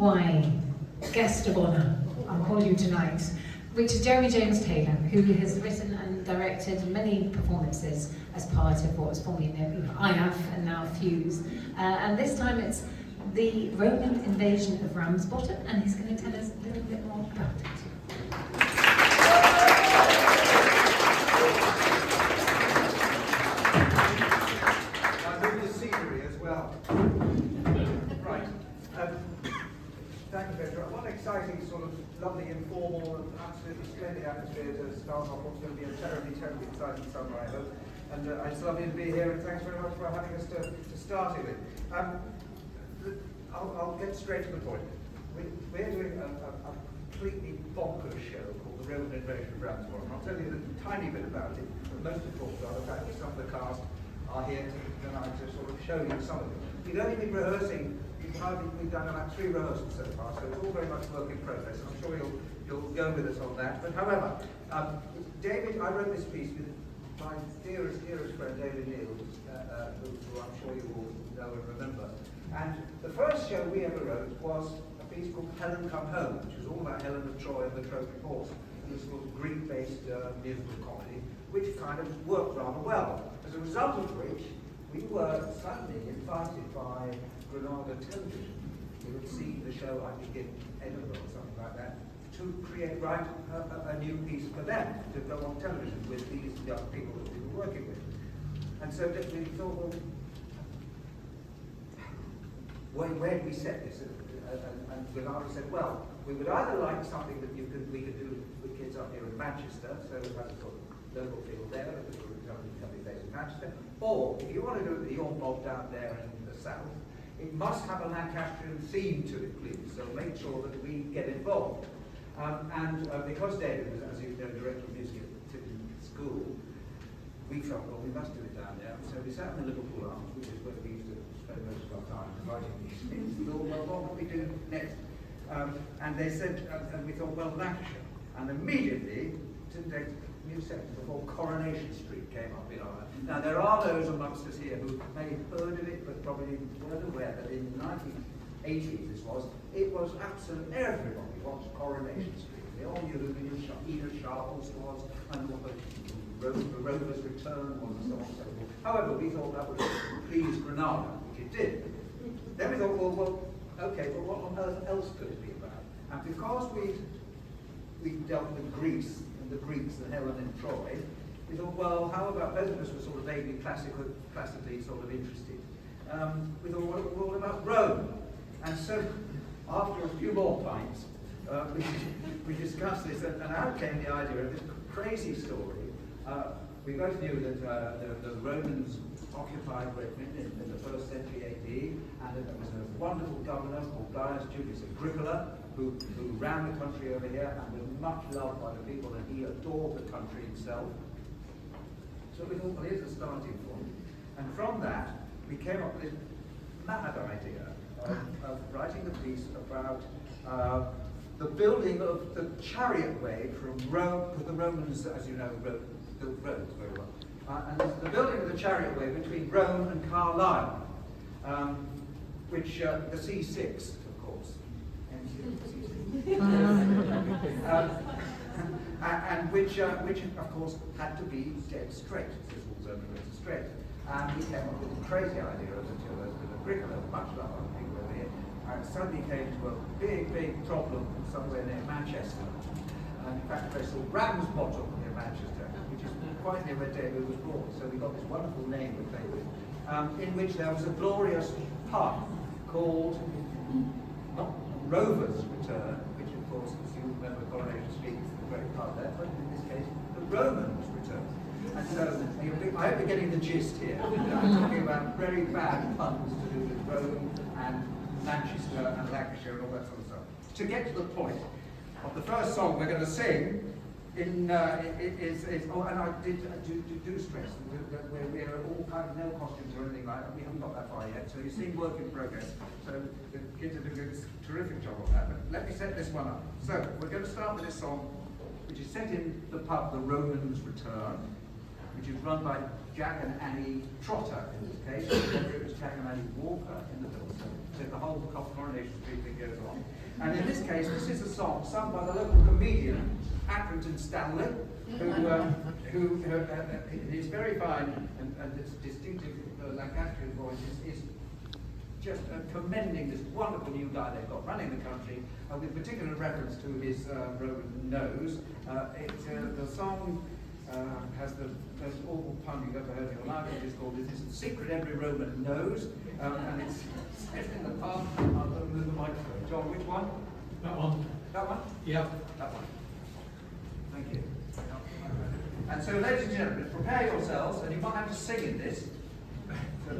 why guest of honour I'll call you tonight, which is Jeremy James Taylor, who has written and directed many performances as part of what was formerly known as IAF and now Fuse. And this time it's the Roman invasion of Ramsbottom, and he's going to tell us a little bit more about it. Thank you, Petra. What an exciting, sort of lovely, informal, and absolutely splendid atmosphere to start off what's going to be a terribly, terribly exciting summer, I hope. And it's lovely to be here, and thanks very much for having us to start it with. I'll get straight to the point. We're doing a completely bonkers show called The Roman Invasion of Ramsbottom. I'll tell you a tiny bit about it, but most important are the fact that some of the cast are here tonight to sort of show you some of it. We've only been rehearsing. We've done about 3 rehearsals so far, so it's all very much work in progress. I'm sure you'll go with us on that. But however, David, I wrote this piece with my dearest friend David Neal, who I'm sure you all know and remember. And the first show we ever wrote was a piece called Helen Come Home, which was all about Helen of Troy and the Trojan Horse. It was sort of Greek-based musical comedy, which kind of worked rather well. As a result of which, we were suddenly invited by Granada Television. We would see the show, I think in Edinburgh or something like that, to write a new piece for them to go on television with these young people that we were working with. And so we thought, well, where do we set this? And Granada said, well, we would either like something that we could do with kids up here in Manchester, so it has a sort of local feel there, because we're coming based in Manchester, or if you want to do it with your mob down there in the south, it must have a Lancastrian theme to it, please, so make sure that we get involved. Because David was, as you know, director of music at Tipton School, we felt, well, we must do it down there. So we sat in the Liverpool Arms, which is where we used to spend most of our time writing these things. We thought, well, what will we do next? And they said, and we thought, well, Lancashire. And immediately, didn't take new seconds before Coronation Street came up in our. Now there are those amongst us here who may have heard of it, but probably weren't aware that in the 1980s it was absolutely everybody watched Coronation Street. They all knew who Enid Sharples was, and what the Rover's Return was, and so on and so forth. However, we thought that would please Granada, which it did. Then we thought, well, okay, but what on earth else could it be about? And because we dealt with Greece, the Greeks and Helen and Troy, we thought, well, how about, both of us were sort of vaguely classically sort of interested. We thought, well, what about Rome? And so, after a few more pints, we discussed this, and out came the idea of this crazy story. We both knew that the Romans occupied Britain in the 1st century AD, and that there was a wonderful governor called Gaius Julius Agricola, who ran the country over here and was much loved by the people, and he adored the country himself. So we thought, well, here's a starting point. And from that, we came up with this mad idea of writing a piece about the building of the chariot way from Rome, because the Romans, as you know, built roads very well. And the building of the chariot way between Rome and Carlisle, which the C6, of course. And which of course had to be dead straight. This was only straight. And we came up with a crazy idea of the Agricola, much like other people over here, and suddenly came to a big problem somewhere near Manchester. And in fact, they saw Ramsbottom near Manchester, which is quite near where David was born. So we got this wonderful name we played with, in which there was a glorious pub called not Rover's Return, which of course, as you remember, Coronation Street is the great pub there, but in this case, the Romans Return. And so, I hope you're getting the gist here. I'm talking about very bad puns to do with Rome and Manchester and Lancashire and all that sort of stuff. To get to the point of the first song we're going to sing, and I do stress that we're all kind of no costumes or anything like that. We haven't got that far yet, so you see work in progress. So the kids are doing a terrific job on that. But let me set this one up. So we're going to start with this song, which is set in the pub, The Romans Return. which is run by Jack and Annie Trotter in this case. It was Jack and Annie Walker in the film. So the whole Coronation Street thing goes on. And in this case, this is a song sung by the local comedian, Accrington Stanley, who is very fine, and its distinctive Lancastrian voice is just commending this wonderful new guy they've got running the country, with particular reference to his Roman nose. The song has the most awful pun you've ever heard in your life, which is called "This is the Secret Every Roman Knows," and it's set in the pub. I'm going to move the microphone. John, which one? That one. That one? Yep. That one. Thank you. And so, ladies and gentlemen, prepare yourselves, and you might have to sing in this. So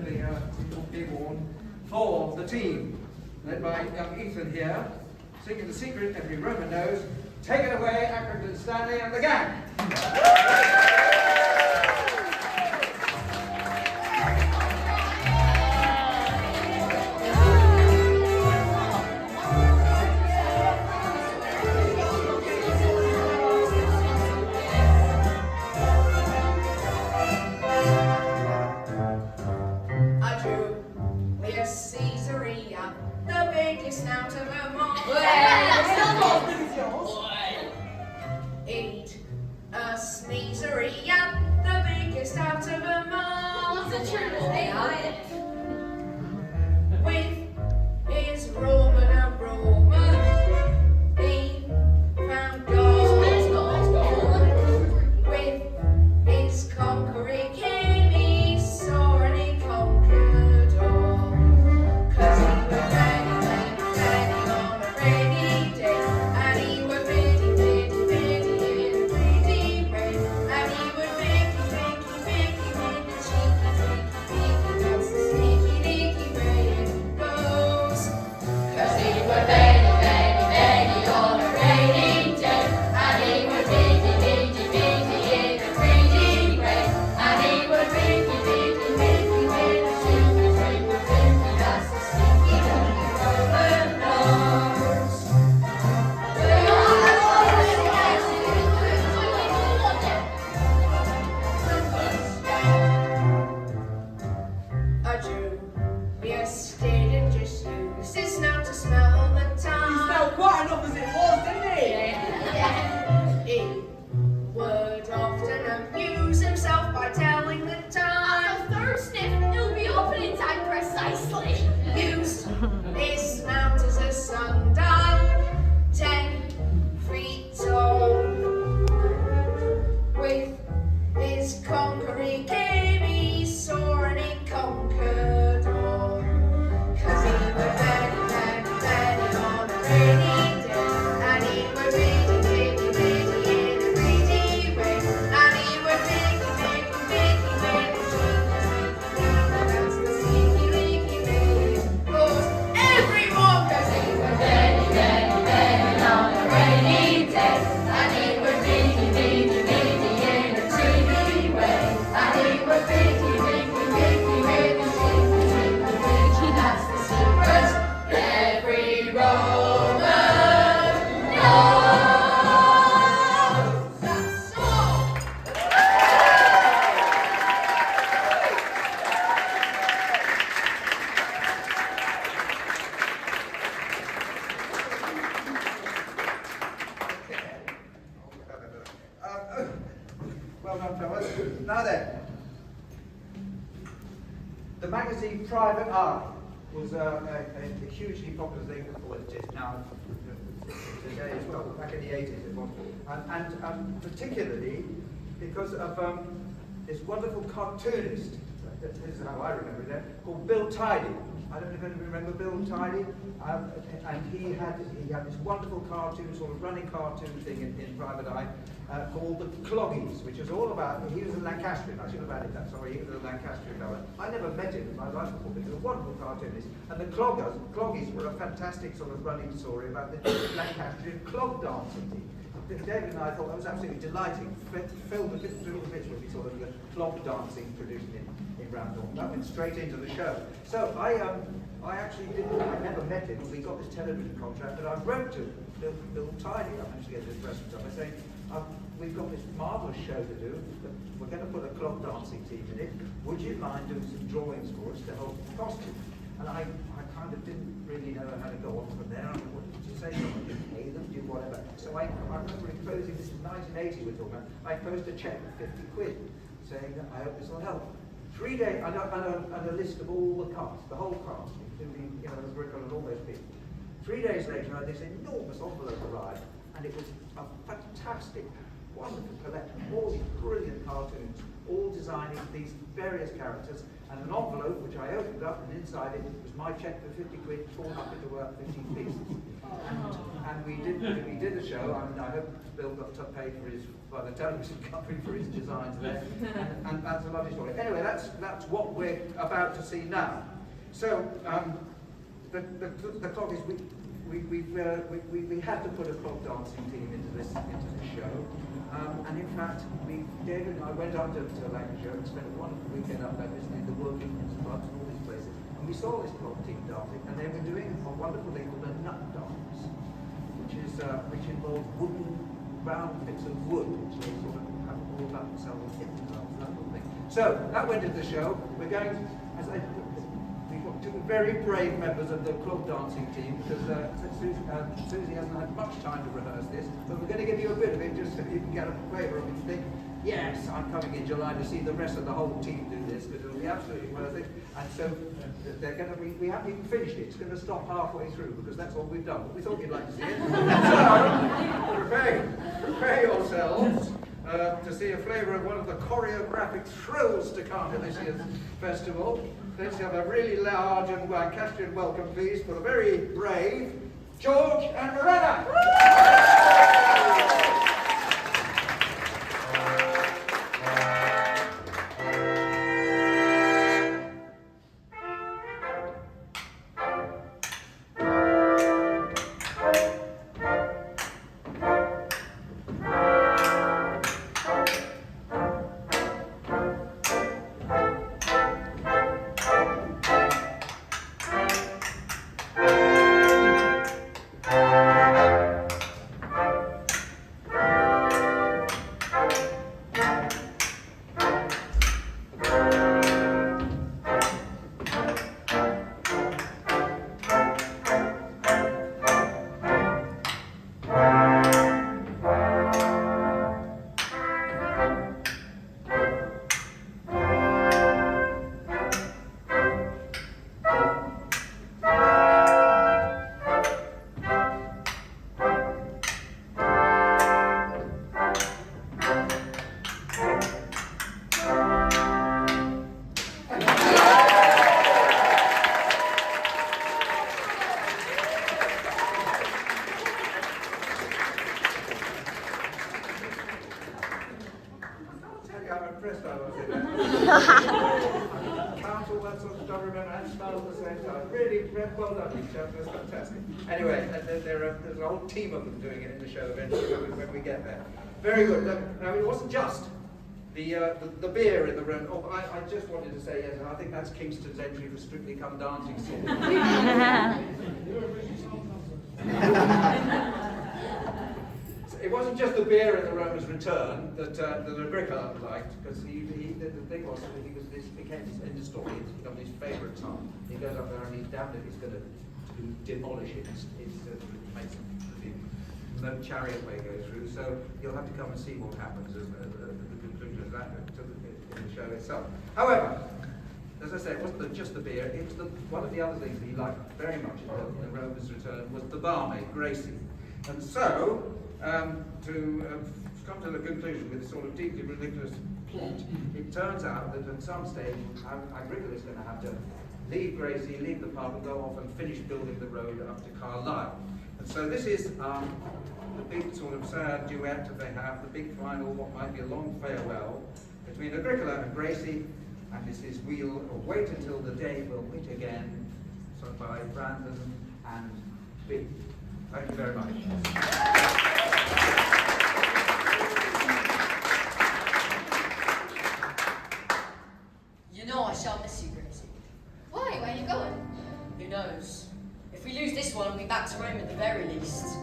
be warned. For the team, led by young Ethan here, singing "The Secret Every Roman Knows." Take it away, Accrington Stanley and the gang. Now then, the magazine Private Eye was a hugely popular thing, well it is now today as well, back in the 80s it was, and particularly because of this wonderful cartoonist, this is how I remember it, called Bill Tidy. I don't know if anyone remember Bill Tidy, and he had this wonderful cartoon, sort of running cartoon thing in Private Eye called the Cloggies, which was all about, he was a Lancastrian, I should have added that, sorry, he was a Lancastrian fellow. I never met him in my life before, but he was a wonderful cartoonist. And the Cloggies were a fantastic sort of running story about the Lancastrian clog dancing team. David and I thought that was absolutely delighting. Filmed a little bit with sort of the clog dancing produced in Bramble. That went straight into the show. So I actually didn't, I never met him, we got this television contract, but I wrote to Bill Tidy, I managed to get his address and stuff, I say, we've got this marvellous show to do. We're going to put a clog dancing team in it. Would you mind doing some drawings for us to help the costume? And I kind of didn't really know how to go on from there. I thought, what did you say? Someone did pay them, do whatever. So I remember imposing, this is 1980 we're talking about, I posed a cheque for 50 quid, saying that I hope this will help. 3 days, and a list of all the cast, the whole cast, including, you know, the Brickle and all those people. 3 days later, I had this enormous envelope arrive, and it was a fantastic, wonderful collection of all these brilliant cartoons, all designing these various characters, and an envelope which I opened up, and inside it was my cheque for 50 quid, torn up into 15 pieces. And we did the show, and I hope Bill got paid by the television company for his designs there, and that's a lovely story. Anyway, that's what we're about to see now. So the clock is we had to put a clog dancing team into this show, and in fact, David and I went up to Lancashire and spent a wonderful weekend up there visiting the working clubs and all these places, and we saw this clog team dancing, and they were doing a wonderful thing called a nut dance, which involves wooden round bits of wood, which they sort of have all about themselves and hit themselves, that sort of thing. So that went into the show. We've got two very brave members of the clog dancing team, because Susie hasn't had much time to rehearse this, but we're going to give you a bit of it just so you can get a flavour of it and think, yes, I'm coming in July to see the rest of the whole team do this, because it'll be absolutely worth it. And so they're going to be, we haven't even finished it, it's going to stop halfway through, because that's all we've done, but we thought you'd like to see it. So prepare yourselves to see a flavour of one of the choreographic thrills to come to this year's festival. Let's have a really large and Lancastrian welcome, please, for the very brave George and Miranda. Well done, you chaps, that's fantastic. Anyway, there's a whole team of them doing it in the show eventually when we get there. Very good. Now, it wasn't just the beer in the room. Oh, I just wanted to say, yes, I think that's Kingston's entry for Strictly Come Dancing season. It wasn't just the beer in the Roman's Return that Agricola liked, because the thing was that this became in the story, it's become his favourite song. He goes up there and he's damned if he's going to demolish it. Makes no chariot way go through. So you'll have to come and see what happens at the conclusion of that in the show itself. However, as I say, it wasn't just the beer. It was one of the other things that he liked very much in the Roman's Return was the barmaid, Gracie. And so, to come to the conclusion with this sort of deeply ridiculous plot, it turns out that at some stage, Agricola is going to have to leave Gracie, leave the pub, and go off and finish building the road up to Carlisle. And so this is the big sort of sad duet that they have, the big final, what might be a long farewell between Agricola and Gracie, and this is We'll Wait Until the Day We'll Meet Again, sung by Brandon and B. Thank you very much. You know I shall miss you, Gracie. Why? Where are you going? Who knows? If we lose this one, we'll be back to Rome at the very least.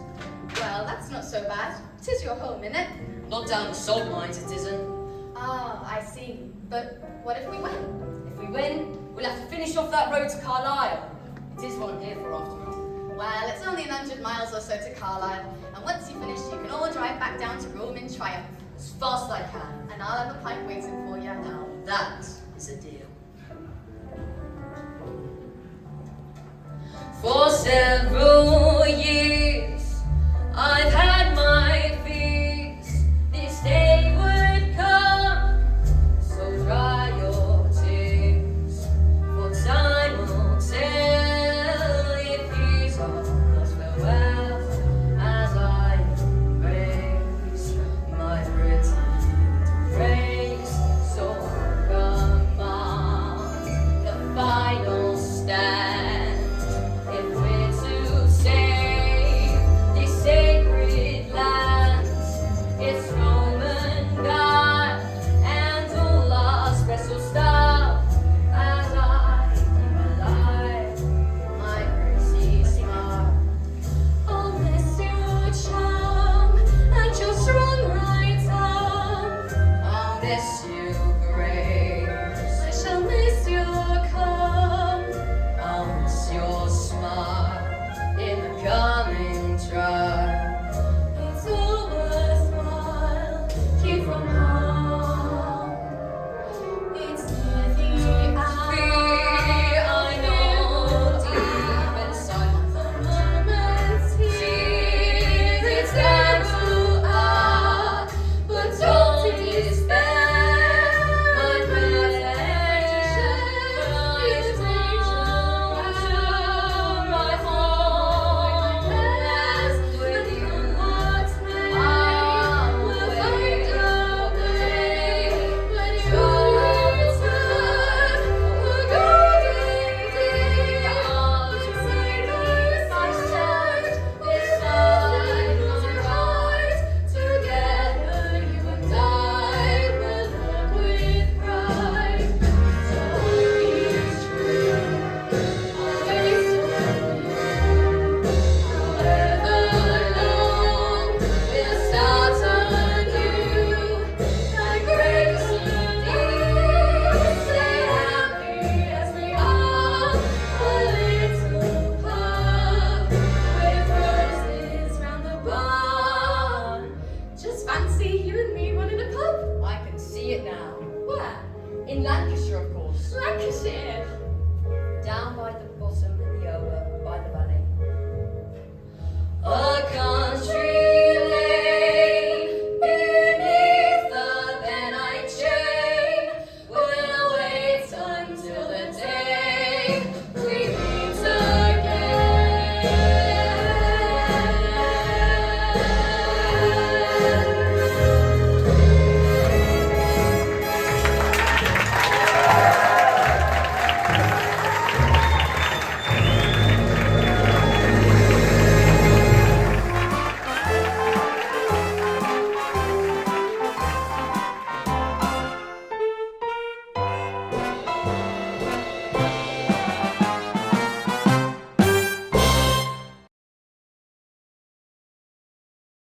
Well, that's not so bad. 'Tis your home, innit? Not down the salt mines, it isn't. Ah, I see. But what if we win? If we win, we'll have to finish off that road to Carlisle. It is what I'm here for, after all. Well, it's only 100 miles or so to Carlisle, and once you finish, you can all drive back down to Rome in triumph. As fast as I can. And I'll have a pint waiting for you. Now, that is a deal. For 7